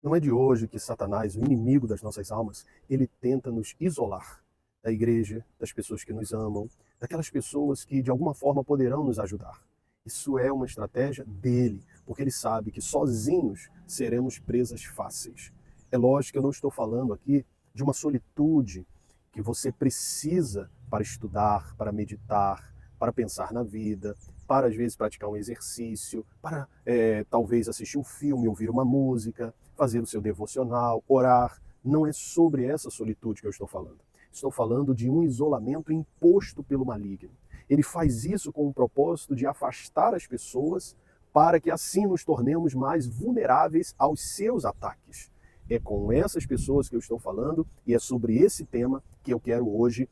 Não é de hoje que Satanás, o inimigo das nossas almas, ele tenta nos isolar da igreja, das pessoas que nos amam, daquelas pessoas que de alguma forma poderão nos ajudar. Isso é uma estratégia dele, porque ele sabe que sozinhos seremos presas fáceis. É lógico que eu não estou falando aqui de uma solitude que você precisa para estudar, para meditar, para pensar na vida, para às vezes praticar um exercício, para talvez assistir um filme, ouvir uma música, fazer o seu devocional, orar. Não é sobre essa solitude que eu estou falando. Estou falando de um isolamento imposto pelo maligno. Ele faz isso com o propósito de afastar as pessoas para que assim nos tornemos mais vulneráveis aos seus ataques. É com essas pessoas que eu estou falando e é sobre esse tema que eu quero hoje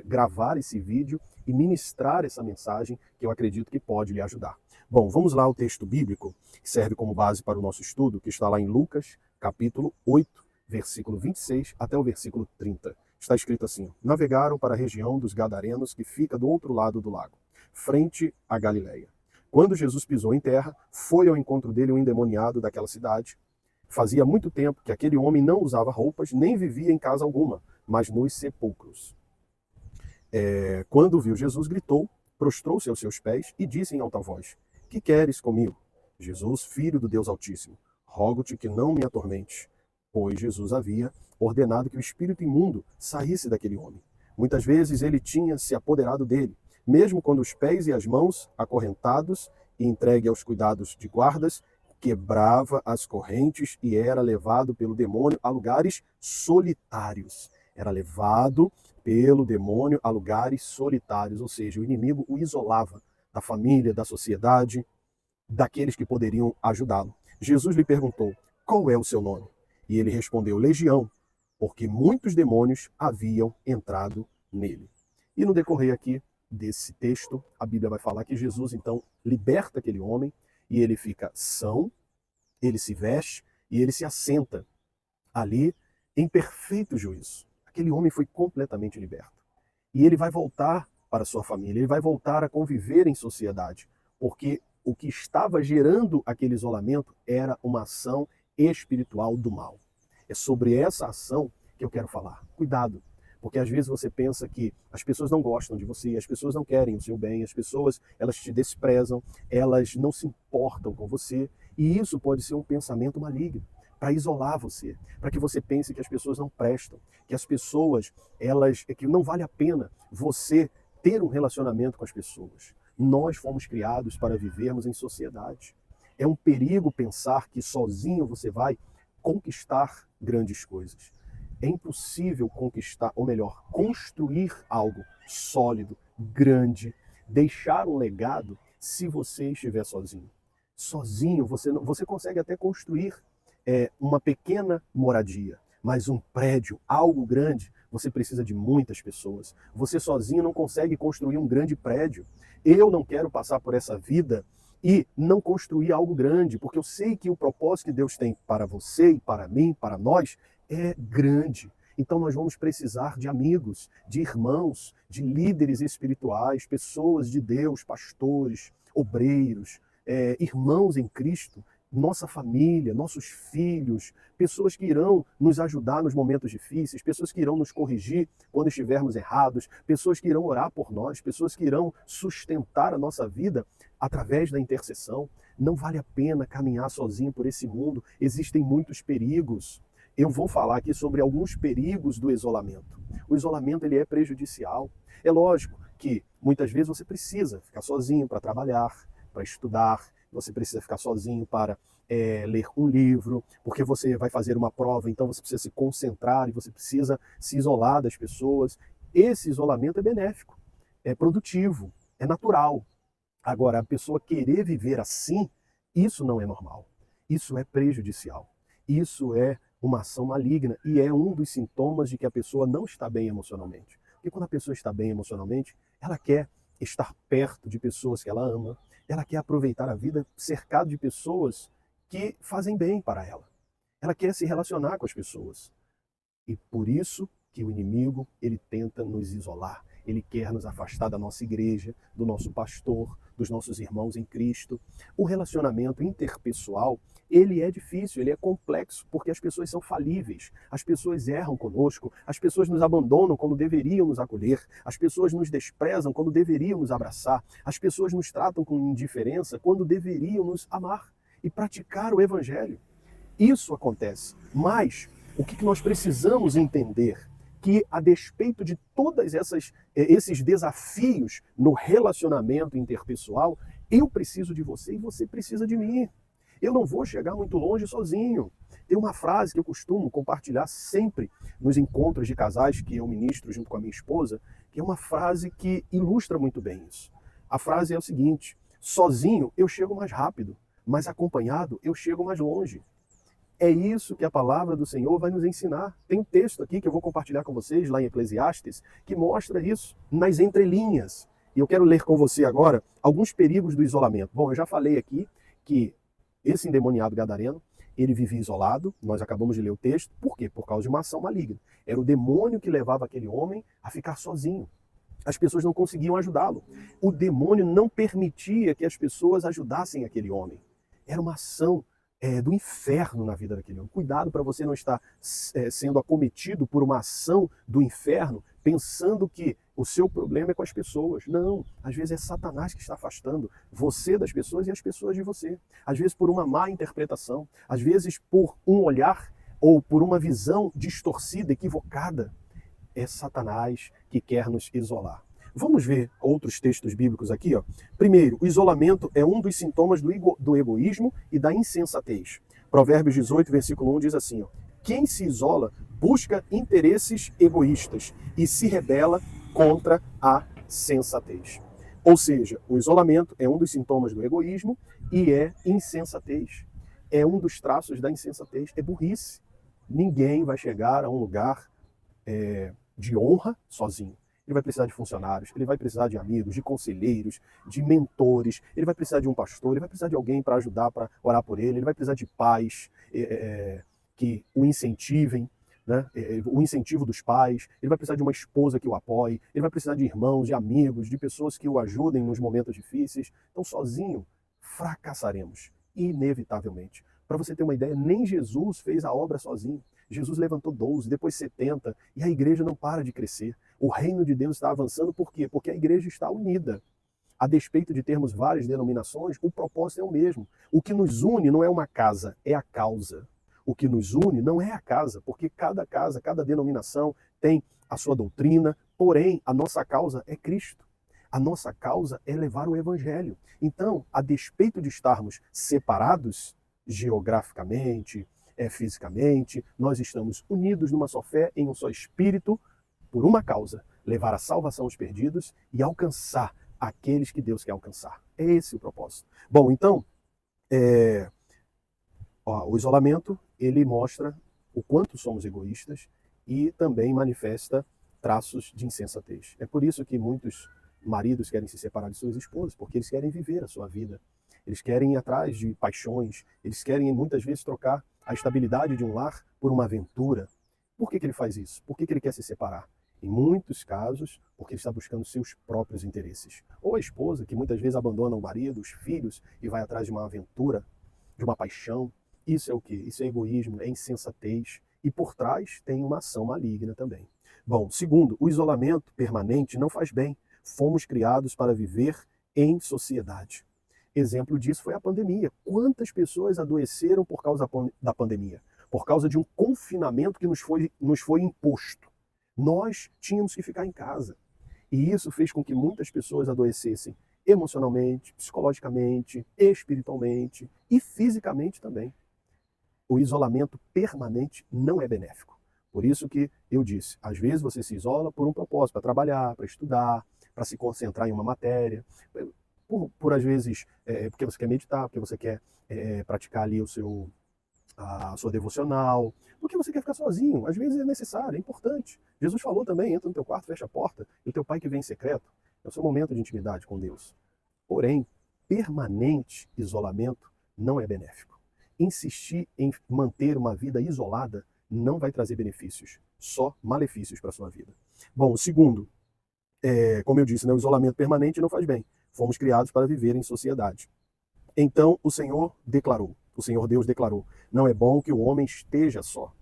gravar esse vídeo e ministrar essa mensagem que eu acredito que pode lhe ajudar. Bom, vamos lá ao texto bíblico que serve como base para o nosso estudo, que está lá em Lucas, capítulo 8, versículo 26 até o versículo 30. Está escrito assim: navegaram para a região dos Gadarenos, que fica do outro lado do lago, frente à Galileia. Quando Jesus pisou em terra, foi ao encontro dele um endemoniado daquela cidade. Fazia muito tempo que aquele homem não usava roupas, nem vivia em casa alguma, mas nos sepulcros. Quando viu Jesus, gritou, prostrou-se aos seus pés e disse em alta voz: que queres comigo? Jesus, filho do Deus Altíssimo, rogo-te que não me atormentes. Pois Jesus havia ordenado que o espírito imundo saísse daquele homem. Muitas vezes ele tinha se apoderado dele, mesmo quando os pés e as mãos, acorrentados e entregue aos cuidados de guardas, quebrava as correntes e era levado pelo demônio a lugares solitários. Era levado pelo demônio a lugares solitários, ou seja, o inimigo o isolava da família, da sociedade, daqueles que poderiam ajudá-lo. Jesus lhe perguntou: qual é o seu nome? E ele respondeu: Legião, porque muitos demônios haviam entrado nele. E no decorrer aqui desse texto, a Bíblia vai falar que Jesus então liberta aquele homem e ele fica são, ele se veste e ele se assenta ali em perfeito juízo. Aquele homem foi completamente liberto. E ele vai voltar para sua família, ele vai voltar a conviver em sociedade, porque o que estava gerando aquele isolamento era uma ação espiritual do mal. É sobre essa ação que eu quero falar. Cuidado, porque às vezes você pensa que as pessoas não gostam de você, as pessoas não querem o seu bem, as pessoas elas te desprezam, elas não se importam com você, e isso pode ser um pensamento maligno para isolar você, para que você pense que as pessoas não prestam, que as pessoas que não vale a pena você ter um relacionamento com as pessoas. Nós fomos criados para vivermos em sociedade. É um perigo pensar que sozinho você vai conquistar grandes coisas. É impossível conquistar, ou melhor, construir algo sólido, grande, deixar um legado se você estiver sozinho. Sozinho você consegue até construir uma pequena moradia, mas um prédio, algo grande, você precisa de muitas pessoas. Você sozinho não consegue construir um grande prédio. Eu não quero passar por essa vida e não construir algo grande, porque eu sei que o propósito que Deus tem para você e para mim, para nós, é grande. Então nós vamos precisar de amigos, de irmãos, de líderes espirituais, pessoas de Deus, pastores, obreiros, irmãos em Cristo, nossa família, nossos filhos, pessoas que irão nos ajudar nos momentos difíceis, pessoas que irão nos corrigir quando estivermos errados, pessoas que irão orar por nós, pessoas que irão sustentar a nossa vida através da intercessão. Não vale a pena caminhar sozinho por esse mundo, existem muitos perigos. Eu vou falar aqui sobre alguns perigos do isolamento. O isolamento ele é prejudicial. É lógico que muitas vezes você precisa ficar sozinho para trabalhar, para estudar, você precisa ficar sozinho para ler um livro, porque você vai fazer uma prova, então você precisa se concentrar e você precisa se isolar das pessoas. Esse isolamento é benéfico, é produtivo, é natural. Agora, a pessoa querer viver assim, isso não é normal. Isso é prejudicial. Isso é uma ação maligna e é um dos sintomas de que a pessoa não está bem emocionalmente. Porque quando a pessoa está bem emocionalmente, ela quer estar perto de pessoas que ela ama, ela quer aproveitar a vida cercado de pessoas que fazem bem para ela. Ela quer se relacionar com as pessoas. E por isso que o inimigo, ele tenta nos isolar. Ele quer nos afastar da nossa igreja, do nosso pastor, dos nossos irmãos em Cristo. O relacionamento interpessoal, ele é difícil, ele é complexo, porque as pessoas são falíveis, as pessoas erram conosco, as pessoas nos abandonam quando deveriam nos acolher, as pessoas nos desprezam quando deveriam nos abraçar, as pessoas nos tratam com indiferença quando deveriam nos amar e praticar o Evangelho. Isso acontece, mas o que nós precisamos entender? Que a despeito de todos esses desafios no relacionamento interpessoal, eu preciso de você e você precisa de mim. Eu não vou chegar muito longe sozinho. Tem uma frase que eu costumo compartilhar sempre nos encontros de casais que eu ministro junto com a minha esposa, que é uma frase que ilustra muito bem isso. A frase é o seguinte: sozinho eu chego mais rápido, mas acompanhado eu chego mais longe. É isso que a palavra do Senhor vai nos ensinar. Tem um texto aqui que eu vou compartilhar com vocês, lá em Eclesiastes, que mostra isso nas entrelinhas. E eu quero ler com você agora alguns perigos do isolamento. Bom, eu já falei aqui que esse endemoniado gadareno, ele vivia isolado, nós acabamos de ler o texto. Por quê? Por causa de uma ação maligna. Era o demônio que levava aquele homem a ficar sozinho. As pessoas não conseguiam ajudá-lo. O demônio não permitia que as pessoas ajudassem aquele homem. Era uma ação do inferno na vida daquele homem. Cuidado para você não estar sendo acometido por uma ação do inferno, pensando que o seu problema é com as pessoas. Não, às vezes é Satanás que está afastando você das pessoas e as pessoas de você. Às vezes por uma má interpretação, às vezes por um olhar ou por uma visão distorcida, equivocada. É Satanás que quer nos isolar. Vamos ver outros textos bíblicos aqui. Primeiro, o isolamento é um dos sintomas do egoísmo e da insensatez. Provérbios 18, versículo 1 diz assim: quem se isola busca interesses egoístas e se rebela contra a sensatez. Ou seja, o isolamento é um dos sintomas do egoísmo e é insensatez. É um dos traços da insensatez, é burrice. Ninguém vai chegar a um lugar de honra sozinho. Ele vai precisar de funcionários, ele vai precisar de amigos, de conselheiros, de mentores, ele vai precisar de um pastor, ele vai precisar de alguém para ajudar, para orar por ele vai precisar de pais que o incentivem, né? O incentivo dos pais, ele vai precisar de uma esposa que o apoie, ele vai precisar de irmãos, de amigos, de pessoas que o ajudem nos momentos difíceis. Então, sozinho, fracassaremos, inevitavelmente. Para você ter uma ideia, nem Jesus fez a obra sozinho. Jesus levantou 12, depois 70, e a igreja não para de crescer. O reino de Deus está avançando, por quê? Porque a igreja está unida. A despeito de termos várias denominações, o propósito é o mesmo. O que nos une não é uma casa, é a causa. O que nos une não é a casa, porque cada casa, cada denominação tem a sua doutrina, porém, a nossa causa é Cristo. A nossa causa é levar o Evangelho. Então, a despeito de estarmos separados geograficamente, fisicamente, nós estamos unidos numa só fé, em um só espírito, por uma causa: levar a salvação aos perdidos e alcançar aqueles que Deus quer alcançar. É esse o propósito. Bom, então, o isolamento, ele mostra o quanto somos egoístas e também manifesta traços de insensatez. É por isso que muitos maridos querem se separar de suas esposas, porque eles querem viver a sua vida. Eles querem ir atrás de paixões, eles querem muitas vezes trocar a estabilidade de um lar por uma aventura. Por que ele faz isso? Por que ele quer se separar? Em muitos casos, porque ele está buscando seus próprios interesses. Ou a esposa, que muitas vezes abandona o marido, os filhos, e vai atrás de uma aventura, de uma paixão. Isso é o quê? Isso é egoísmo, é insensatez. E por trás tem uma ação maligna também. Bom, segundo, o isolamento permanente não faz bem. Fomos criados para viver em sociedade. Exemplo disso foi a pandemia. Quantas pessoas adoeceram por causa da pandemia? Por causa de um confinamento que nos foi imposto. Nós tínhamos que ficar em casa. E isso fez com que muitas pessoas adoecessem emocionalmente, psicologicamente, espiritualmente e fisicamente também. O isolamento permanente não é benéfico. Por isso que eu disse, às vezes você se isola por um propósito, para trabalhar, para estudar, para se concentrar em uma matéria, por às vezes, porque você quer meditar, porque você quer praticar ali a sua devocional, porque você quer ficar sozinho. Às vezes é necessário, é importante. Jesus falou também: entra no teu quarto, fecha a porta, e o teu pai que vem em secreto. É o seu momento de intimidade com Deus. Porém, permanente isolamento não é benéfico. Insistir em manter uma vida isolada não vai trazer benefícios, só malefícios para a sua vida. Bom, o segundo, como eu disse, o isolamento permanente não faz bem. Fomos criados para viver em sociedade. Então o Senhor Deus declarou, não é bom que o homem esteja só.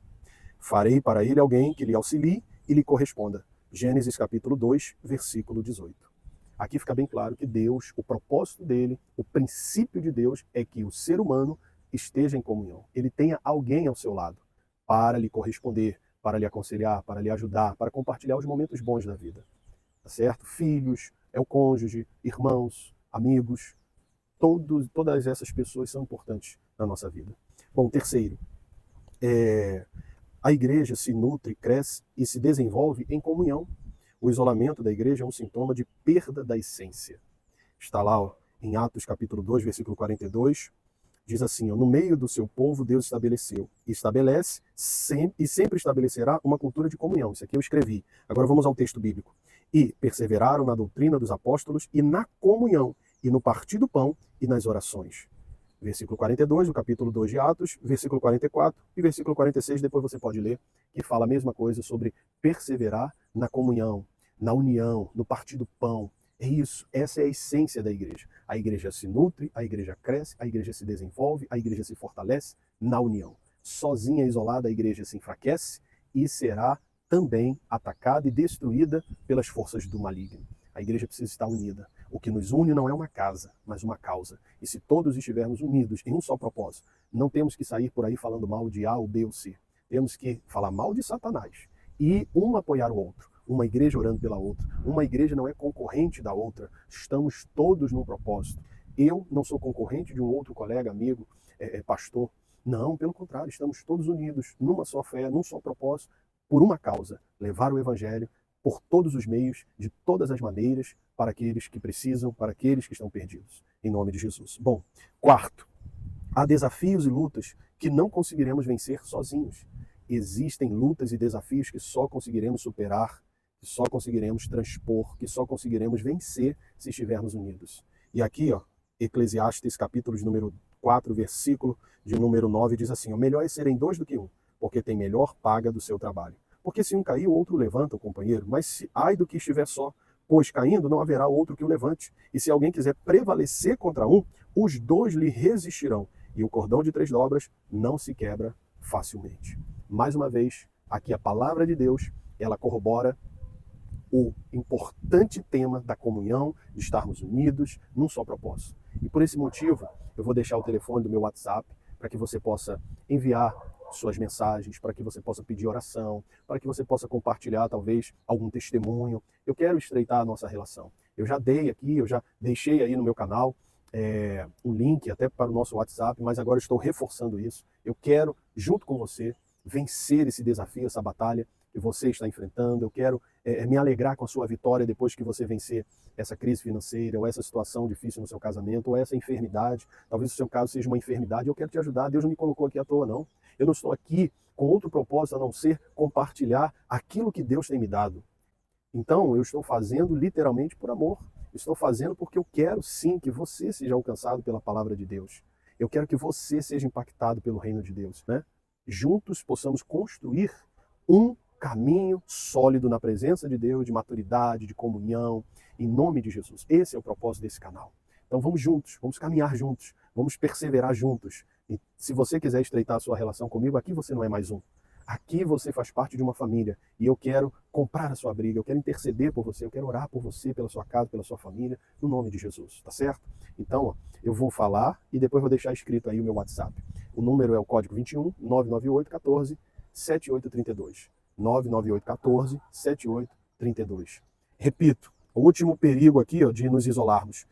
Farei para ele alguém que lhe auxilie e lhe corresponda. Gênesis capítulo 2, versículo 18. Aqui fica bem claro que Deus, o propósito dele, o princípio de Deus é que o ser humano esteja em comunhão. Ele tenha alguém ao seu lado para lhe corresponder, para lhe aconselhar, para lhe ajudar, para compartilhar os momentos bons da vida. Tá certo? Filhos, é o cônjuge, irmãos, amigos, todas essas pessoas são importantes na nossa vida. Bom, terceiro, a igreja se nutre, cresce e se desenvolve em comunhão. O isolamento da igreja é um sintoma de perda da essência. Está lá em Atos capítulo 2, versículo 42, diz assim, no meio do seu povo Deus estabeleceu, estabelece e sempre estabelecerá uma cultura de comunhão. Isso aqui eu escrevi. Agora vamos ao texto bíblico. E perseveraram na doutrina dos apóstolos e na comunhão, e no partir do pão e nas orações. Versículo 42, do capítulo 2 de Atos, versículo 44 e versículo 46, depois você pode ler, que fala a mesma coisa sobre perseverar na comunhão, na união, no partir do pão. É isso, essa é a essência da igreja. A igreja se nutre, a igreja cresce, a igreja se desenvolve, a igreja se fortalece na união. Sozinha, isolada, a igreja se enfraquece e será também atacada e destruída pelas forças do maligno. A igreja precisa estar unida. O que nos une não é uma casa, mas uma causa. E se todos estivermos unidos em um só propósito, não temos que sair por aí falando mal de A ou B ou C. Temos que falar mal de Satanás e um apoiar o outro. Uma igreja orando pela outra. Uma igreja não é concorrente da outra. Estamos todos num propósito. Eu não sou concorrente de um outro colega, amigo, pastor. Não, pelo contrário, estamos todos unidos numa só fé, num só propósito, por uma causa, levar o evangelho por todos os meios, de todas as maneiras, para aqueles que precisam, para aqueles que estão perdidos. Em nome de Jesus. Bom, quarto, há desafios e lutas que não conseguiremos vencer sozinhos. Existem lutas e desafios que só conseguiremos superar, que só conseguiremos transpor, que só conseguiremos vencer se estivermos unidos. E aqui, Eclesiastes, capítulo de número 4, versículo de número 9, diz assim, o melhor é serem dois do que um, porque tem melhor paga do seu trabalho. Porque se um cair, o outro levanta o companheiro, mas ai do que estiver só, pois caindo não haverá outro que o levante. E se alguém quiser prevalecer contra um, os dois lhe resistirão, e o cordão de 3 dobras não se quebra facilmente. Mais uma vez, aqui a palavra de Deus, ela corrobora o importante tema da comunhão, de estarmos unidos num só propósito. E por esse motivo, eu vou deixar o telefone do meu WhatsApp para que você possa enviar suas mensagens, para que você possa pedir oração, para que você possa compartilhar talvez algum testemunho. Eu quero estreitar a nossa relação. Eu já dei aqui, eu já deixei aí no meu canal um link até para o nosso WhatsApp, mas agora estou reforçando isso. Eu quero, junto com você, vencer esse desafio, essa batalha que você está enfrentando. Eu quero me alegrar com a sua vitória depois que você vencer essa crise financeira, ou essa situação difícil no seu casamento, ou essa enfermidade. Talvez o seu caso seja uma enfermidade. Eu quero te ajudar. Deus não me colocou aqui à toa, não. Eu não estou aqui com outro propósito a não ser compartilhar aquilo que Deus tem me dado. Então, eu estou fazendo literalmente por amor. Estou fazendo porque eu quero sim que você seja alcançado pela palavra de Deus. Eu quero que você seja impactado pelo reino de Deus, né? Juntos possamos construir um caminho sólido na presença de Deus, de maturidade, de comunhão, em nome de Jesus. Esse é o propósito desse canal. Então vamos juntos, vamos caminhar juntos, vamos perseverar juntos. E se você quiser estreitar a sua relação comigo, aqui você não é mais um. Aqui você faz parte de uma família e eu quero comprar a sua briga, eu quero interceder por você, eu quero orar por você, pela sua casa, pela sua família, no nome de Jesus, tá certo? Então, eu vou falar e depois vou deixar escrito aí o meu WhatsApp. O número é o código 21 998 14 7832. 998 14 7832. Repito, o último perigo aqui de nos isolarmos.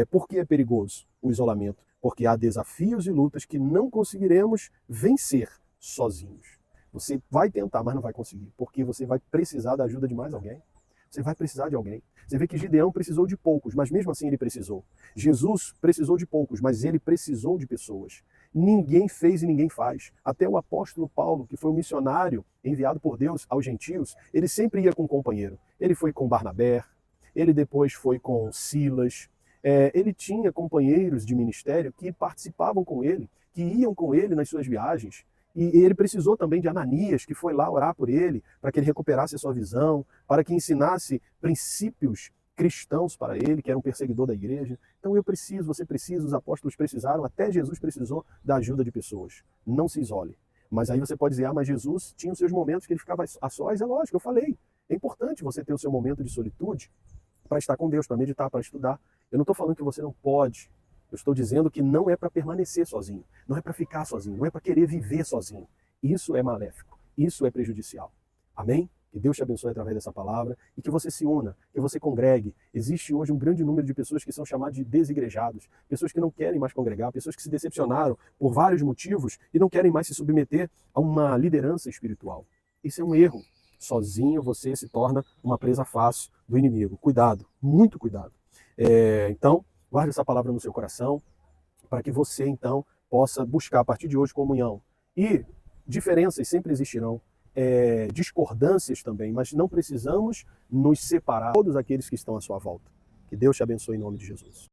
Por que é perigoso o isolamento? Porque há desafios e lutas que não conseguiremos vencer sozinhos. Você vai tentar, mas não vai conseguir, porque você vai precisar da ajuda de mais alguém. Você vai precisar de alguém. Você vê que Gideão precisou de poucos, mas mesmo assim ele precisou. Jesus precisou de poucos, mas ele precisou de pessoas. Ninguém fez e ninguém faz. Até o apóstolo Paulo, que foi um missionário enviado por Deus aos gentios, ele sempre ia com um companheiro. Ele foi com Barnabé, ele depois foi com Silas. Ele tinha companheiros de ministério que participavam com ele, que iam com ele nas suas viagens. E ele precisou também de Ananias, que foi lá orar por ele, para que ele recuperasse a sua visão, para que ensinasse princípios cristãos para ele, que era um perseguidor da igreja. Então eu preciso, você precisa, os apóstolos precisaram, até Jesus precisou da ajuda de pessoas. Não se isole. Mas aí você pode dizer, mas Jesus tinha os seus momentos que ele ficava a sós. É lógico, eu falei. É importante você ter o seu momento de solitude para estar com Deus, para meditar, para estudar. Eu não estou falando que você não pode. Eu estou dizendo que não é para permanecer sozinho, não é para ficar sozinho, não é para querer viver sozinho. Isso é maléfico, isso é prejudicial. Amém? Que Deus te abençoe através dessa palavra e que você se una, que você congregue. Existe hoje um grande número de pessoas que são chamadas de desigrejados, pessoas que não querem mais congregar, pessoas que se decepcionaram por vários motivos e não querem mais se submeter a uma liderança espiritual. Isso é um erro. Sozinho você se torna uma presa fácil do inimigo. Cuidado, muito cuidado. Então, guarde essa palavra no seu coração para que você, então, possa buscar a partir de hoje comunhão. E diferenças sempre existirão, discordâncias também, mas não precisamos nos separar de todos aqueles que estão à sua volta. Que Deus te abençoe em nome de Jesus.